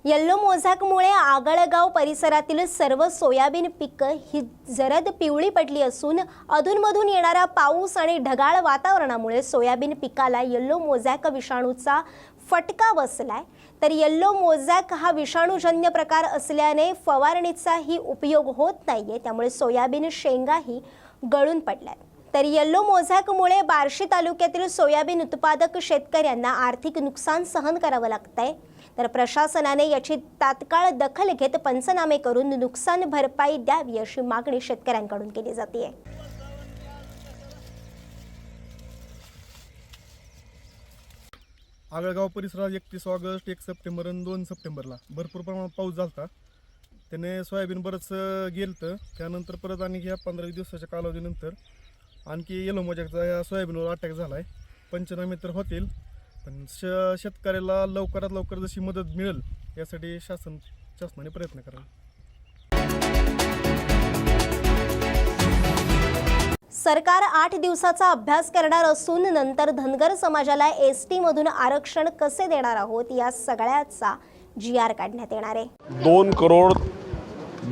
Yellow मोझॅकमुळे Agalgaon परिसरातील सर्व soybean पिकं ही जरद पिवळी पडली असून अधूनमधून येणारा पाऊस आणि ढगाळ वातावरणामुळे सोयाबीन पिकाला येल्लो मोझॅक विषाणूचा फटका बसलाय। तर येल्लो मोझॅक हा विषाणूजन्य प्रकार असल्याने फवारणीचाही उपयोग होत नाहीये, त्यामुळे सोयाबीन शेंगाही गळून पडल्यात। तर येल्लो मोझॅकमुळे बार्शी तालुक्यातील सोयाबीन उत्पादक शेतकऱ्यांना आर्थिक नुकसान सहन करावं लागतंय। तर प्रशासनाने याची तात्काळ दखल घेत पंचनामे करून नुकसान भरपाई द्यावी अशी मागणी शेतकऱ्यांकडून केली जाते। आगळगाव परिसरात 31 ऑगस्ट 1 सप्टेंबर आणि 2 सप्टेंबरला भरपूर प्रमाणात पाऊस झाला। त्याने सोयाबीन बरंच गेलं। त्यानंतर परत आणखी ह्या 15-20 दिवसाच्या कालावधीनंतर आणखी येलो मोझॅकचा या सोयाबीनवर अटॅक झालाय। पंचनामे तर होतील, पण शेतकऱ्याला लवकरात लवकर जशी मदत मिळेल यासाठी शासनाने प्रयत्न करावे। सरकार 8 दिवसाचा अभ्यास करणार असून नंतर धनगर समाजाला एसटी मधून आरक्षण कसे देणार आहोत या सगळ्याचा GR काढण्यात येणार आहे। 2 करोड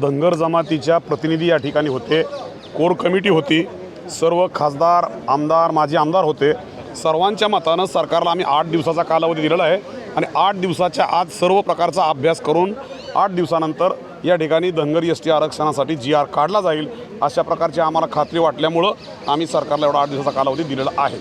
धनगर जमातीच्या प्रतिनिधी या ठिकाणी होते। कोर कमिटी होती, सर्व खासदार, आमदार, माजी आमदार होते। सर्वांच्या मतानं सरकारला आम्ही 8 दिवसाचा कालावधी दिलेला आहे आणि 8 दिवसाच्या आत सर्व प्रकारचा अभ्यास करून 8 दिवसानंतर या ठिकाणी धनगर ST आरक्षणासाठी GR काढला जाईल अशा प्रकारची आम्हाला खात्री वाटल्यामुळं आम्ही सरकारला एवढा 8 दिवसाचा कालावधी दिलेला आहे।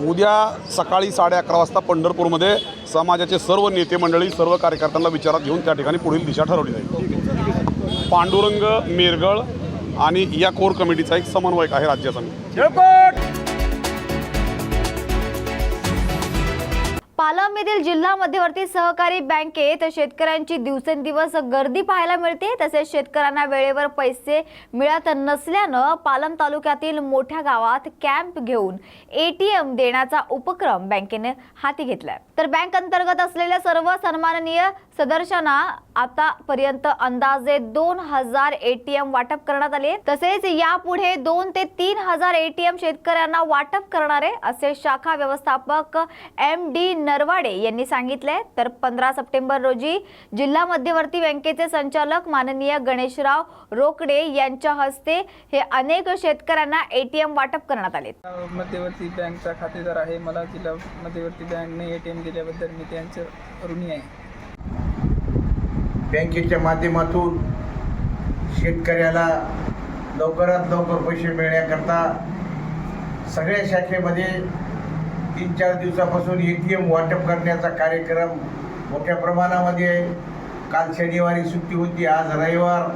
उद्या सकाळी 11:30 वाजता पंढरपूरमध्ये समाजाचे सर्व नेते मंडळी, सर्व कार्यकर्त्यांना विचारात घेऊन त्या ठिकाणी पुढील दिशा ठरवली जाईल। पांडुरंग, मेरगळ आणि या कोर कमिटीचा एक समन्वयक आहे राज्याचा मी। पालम येथील जिल्हा मध्यवर्ती सहकारी बँकेत शेतकऱ्यांची दिवसेंदिवस गर्दी पाहायला मिळते। तसेच शेतकऱ्यांना वेळेवर पैसे मिळत नसल्यानं पालम तालुक्यातील मोठ्या गावात कॅम्प घेऊन ATM देण्याचा उपक्रम बँकेने हाती घेतलाय। तर बँक अंतर्गत असलेल्या सर्व सन्माननीय सदस्यांना आतापर्यंत अंदाजे 2000 ATM वाटप करण्यात आले। तसेच यापुढे 2 ते 3000 ATM शेतकऱ्यांना वाटप करणारे असे शाखा व्यवस्थापक MD नरवाडे यांनी सांगितले। तर 15 सप्टेंबर रोजी जिल्हा मध्यवर्ती बँकेचे संचालक माननीय गणेशराव रोकडे यांच्या हस्ते हे अनेक शेतकऱ्यांना ATM वाटप करण्यात आले। मध्यवर्ती बँकचा खातेदार आहे। मला जिल्हा मध्यवर्ती बँकने ATM दिल्याबद्दल मी त्यांचे ऋणी आहे। बँकेच्या माध्यमातून शेतकऱ्याला लवकरात लवकर पैसे मिळण्याकरता सगळ्या शाखेमध्ये 3-4 दिवसापासून ATM वाटप करण्याचा कार्यक्रम मोठ्या प्रमाणामध्ये आहे। काल शनिवारी सुट्टी होती, आज रविवार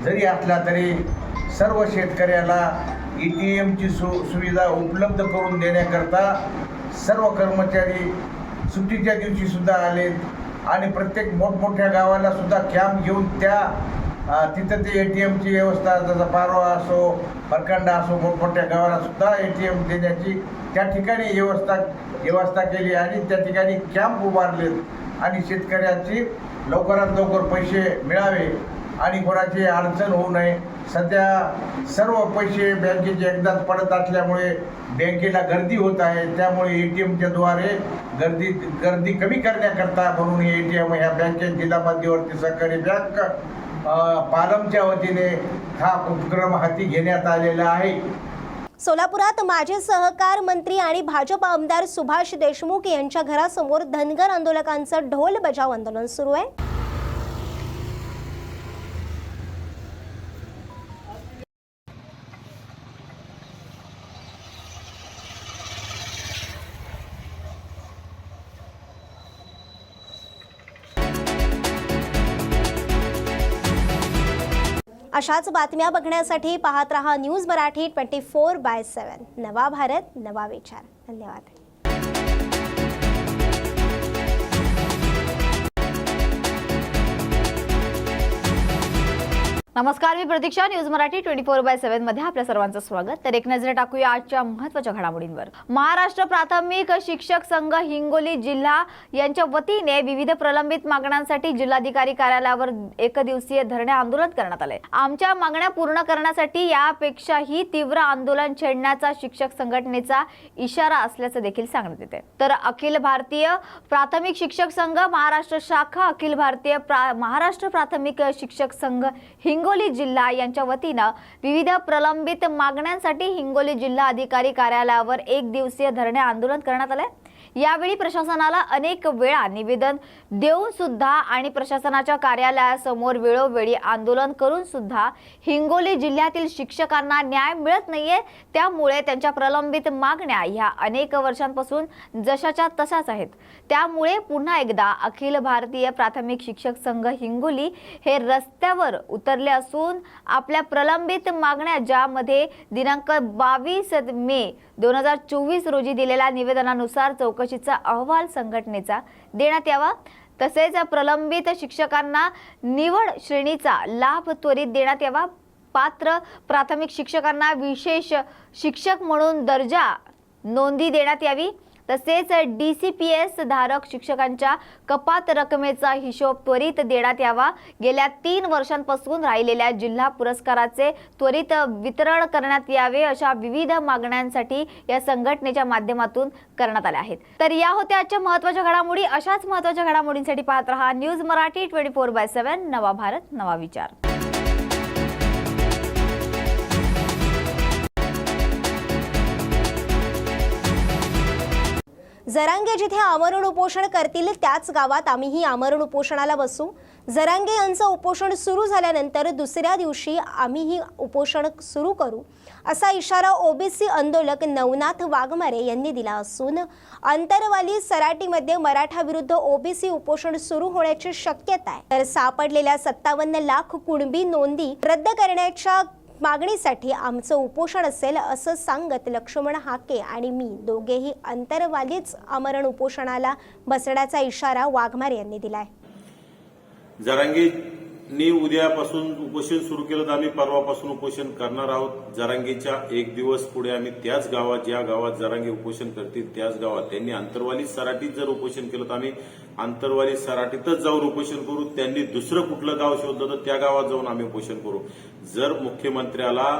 जरी असला तरी सर्व शेतकऱ्याला ATMची सुविधा उपलब्ध करून देण्याकरता सर्व कर्मचारी सुट्टीच्या दिवशी सुद्धा आलेत आणि प्रत्येक मोठमोठ्या गावाला सुद्धा कॅम्प घेऊन तिथं ते ATMची व्यवस्था, जसं पारवा असो, परकंडा असो, मोठमोठ्या गावाला सुद्धा ATM देण्याची त्या ठिकाणी व्यवस्था केली आणि त्या ठिकाणी कॅम्प उभारलेत आणि शेतकऱ्याची लवकरात लवकर पैसे मिळावे आणि कोणाची अडचण होऊ नये। सध्या सर्व पैसे बँकेचे एकदाच पडत असल्यामुळे बँकेला गर्दी होत आहे, त्यामुळे ATMच्या द्वारे गर्दी कमी करण्याकरता म्हणून हे ATM ह्या बँकेत जिल्हा मध्यवर्ती सहकारी बँक पालमच्या वतीने हा उपक्रम हाती घेण्यात आलेला आहे। सोलापुरात माजी सहकार मंत्री आणि भाजप आमदार सुभाष देशमुख यांच्या घरासमोर धनगर आंदोलकांचं ढोल बजाव आंदोलन सुरू आहे। अशाच बातम्या बघण्यासाठी पाहत रहा न्यूज मराठी 24/7। नवा भारत, नवा विचार। धन्यवाद। नमस्कार, मी प्रतीक्षा. न्यूज मराठी 24/7 मध्ये आपल्या सर्वांचं स्वागत. तर एक नजर टाकूया आजच्या महत्त्वाच्या घडामोडींवर. महाराष्ट्र प्राथमिक शिक्षक संघ हिंगोली जिल्हा यांच्या वतीने विविध प्रलंबित मागण्यांसाठी जिल्हाधिकारी कार्यालयावर एकदिवसीय धरणे आंदोलन करण्यात आले. आमच्या मागण्या पूर्ण करण्यासाठी यापेक्षाही तीव्र आंदोलन छेडण्याचा शिक्षक संघटनेचा इशारा असल्याचं देखील सांगण्यात येते. तर अखिल भारतीय प्राथमिक शिक्षक संघ महाराष्ट्र शाखा, अखिल भारतीय महाराष्ट्र प्राथमिक शिक्षक संघ हिंगोली जिल्हा यांच्या वतीनं विविध प्रलंबित मागण्यांसाठी हिंगोली जिल्हा अधिकारी कार्यालयावर एक दिवसीय धरणे आंदोलन करण्यात आले. यावेळी प्रशासनाला अनेक वेळा निवेदन देऊन सुद्धा आणि प्रशासनाच्या कार्यालयासमोर वेळोवेळी आंदोलन करून सुद्धा हिंगोली जिल्ह्यातील शिक्षकांना न्याय मिळत नाहीये. त्यामुळे त्यांच्या प्रलंबित मागण्या ह्या अनेक वर्षांपासून जशाच्या तशाच आहेत. त्यामुळे पुन्हा एकदा अखिल भारतीय प्राथमिक शिक्षक संघ हिंगोली हे रस्त्यावर उतरले असून आपल्या प्रलंबित मागण्या, ज्यामध्ये दिनांक 22 मे 2024 रोजी दिलेल्या निवेदनानुसार चौकशीचा अहवाल संघटनेचा देण्यात यावा, तसेच प्रलंबित शिक्षकांना निवड श्रेणीचा लाभ त्वरित देण्यात यावा, पात्र प्राथमिक शिक्षकांना विशेष शिक्षक म्हणून दर्जा नोंदी देण्यात यावी, तसेच DCPS धारक शिक्षकांच्या कपात रकमेचा हिशोब त्वरित देण्यात यावा, गेल्या 3 वर्षांपासून राहिलेल्या जिल्हा पुरस्काराचे त्वरित वितरण करण्यात यावे, अशा विविध मागण्यांसाठी या संघटनेच्या माध्यमातून करण्यात आल्या आहेत. तर या होत्या आजच्या महत्त्वाच्या घडामोडी. अशाच महत्त्वाच्या घडामोडींसाठी पाहत रहा न्यूज मराठी 24/7. नवा भारत, नवा विचार. जरांगे जिथे आमरण उपोषण करतील त्याच गावात आम्हीही आमरण उपोषणाला बसू. जरांगे यांचं उपोषण सुरू झाल्यानंतर दुसऱ्या दिवशी आम्हीही उपोषण सुरू करू, असा इशारा ओबीसी आंदोलक नवनाथ वाघमारे यांनी दिला असून अंतरवाली सराटीमध्ये मराठा विरुद्ध ओबीसी उपोषण सुरू होण्याची शक्यता आहे. तर सापडलेल्या 57 लाख कुणबी नोंदी रद्द करण्याच्या मागणीसाठी आमचं उपोषण असेल, असं सांगत लक्ष्मण हाके आणि मी दोघेही अंतरवालीच आमरण उपोषणाला बसण्याचा इशारा वाघमारे यांनी दिलाय. जरांगेंनी उद्यापासून उपोषण सुरू केलं तर आम्ही परवापासून उपोषण करणार आहोत. जरांगेच्या एक दिवस पुढे आम्ही त्याच गावात, ज्या गावात जरांगे उपोषण करतील त्याच गावात, त्यांनी अंतरवाली सराटीत जर उपोषण केलं तर आम्ही अंतरवाली सराटीतच जाऊन उपोषण करू. त्यांनी दुसरं कुठलं गाव शोधलं तर त्या गावात जाऊन आम्ही उपोषण करू. जर मुख्यमंत्र्याला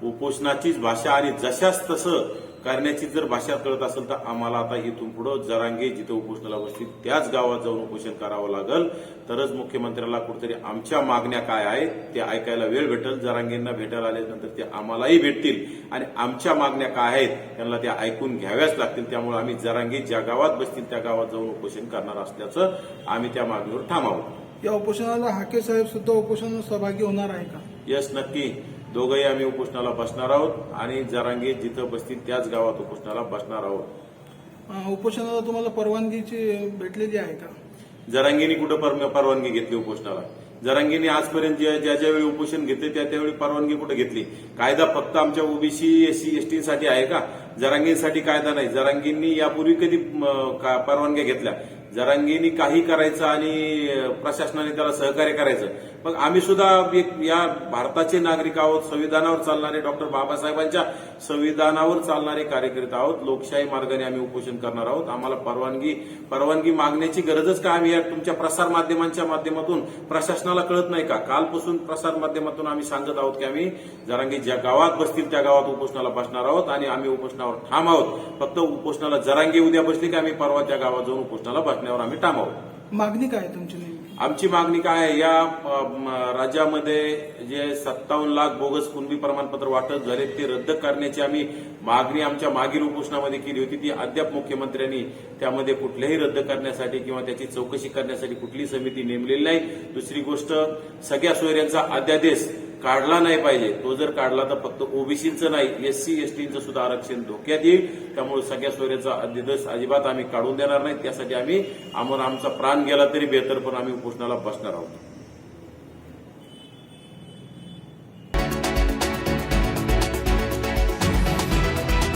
उपोषणाचीच भाषा आणि जशाच तसं करण्याची जर भाषा कळत असेल तर आम्हाला आता इथून पुढे जरांगे जिथं उपोषणाला बसतील त्याच गावात जाऊन उपोषण करावं लागेल. तरच मुख्यमंत्र्याला कुठेतरी आमच्या मागण्या काय आहेत ते ऐकायला वेळ भेटेल. जरांगेंना भेटायला आल्यानंतर ते आम्हालाही भेटतील आणि आमच्या मागण्या काय आहेत त्यांना त्या ऐकून घ्याव्याच लागतील. त्यामुळे आम्ही जरांगे ज्या गावात बसतील त्या गावात जाऊन उपोषण करणार असल्याचं आम्ही त्या मागणीवर ठाम आहोत. या उपोषणाला हाके साहेब सुद्धा उपोषणात सहभागी होणार आहे का? यस, नक्की. दोघंही आम्ही उपोषणाला बसणार आहोत आणि जरांगे जिथं बसतील त्याच गावात उपोषणाला बसणार आहोत. उपोषणाला तुम्हाला परवानगीची भेटलेली आहे का? जरांगेंनी कुठं परवानगी घेतली उपोषणाला? जरांगेंनी आजपर्यंत ज्या ज्यावेळी उपोषण घेतले त्यावेळी परवानगी कुठे घेतली? कायदा फक्त आमच्या ओबीसी SC ST साठी आहे का? जरांगेंसाठी कायदा नाही. जरांगेंनी यापूर्वी कधी परवानग्या घेतल्या? जरांगेंनी काही करायचं आणि प्रशासनाने त्याला सहकार्य करायचं. मग आम्ही सुद्धा एक या भारताचे नागरिक आहोत, संविधानावर चालणारे, डॉक्टर बाबासाहेबांच्या संविधानावर चालणारे कार्यकर्ते आहोत. लोकशाही मार्गाने आम्ही उपोषण करणार आहोत. आम्हाला परवानगी मागण्याची गरजच का? आम्ही या तुमच्या प्रसार माध्यमांच्या माध्यमातून प्रशासनाला कळत नाही का? कालपासून प्रसार माध्यमातून आम्ही सांगत आहोत की आम्ही जरांगे ज्या गावात बसतील त्या गावात उपोषणाला बसणार आहोत आणि आम्ही उपोषणावर ठाम आहोत. फक्त उपोषणाला जरांगे उद्या बसली की आम्ही परवा त्या गावात जाऊन उपोषणाला बसण्यावर आम्ही ठाम आहोत. मागणी काय तुमची नेमकी? आमची मागणी काय आहे? या राज्यामध्ये जे 57 लाख बोगस कुणबी प्रमाणपत्र वाटप झाले ते रद्द करण्याची आम्ही मागणी आमच्या मागील उपोषणामध्ये केली होती. ती अद्याप मुख्यमंत्र्यांनी त्यामध्ये कुठल्याही रद्द करण्यासाठी किंवा त्याची चौकशी करण्यासाठी कुठलीही समिती नेमलेली नाही. दुसरी गोष्ट, सगळ्या सोयऱ्यांचा अध्यादेश काढला नाही पाहिजे. तो जर काढला तर फक्त ओबीसीचं नाही, SC STचं सुद्धा आरक्षण धोक्यात येईल. त्यामुळे सगळ्या सोयऱ्याचा अध्यादेश अजिबात आम्ही काढून देणार नाही. त्यासाठी आम्ही आमचा प्राण गेला तरी बेहतर, पण आम्ही उपोषणाला बसणार आहोत.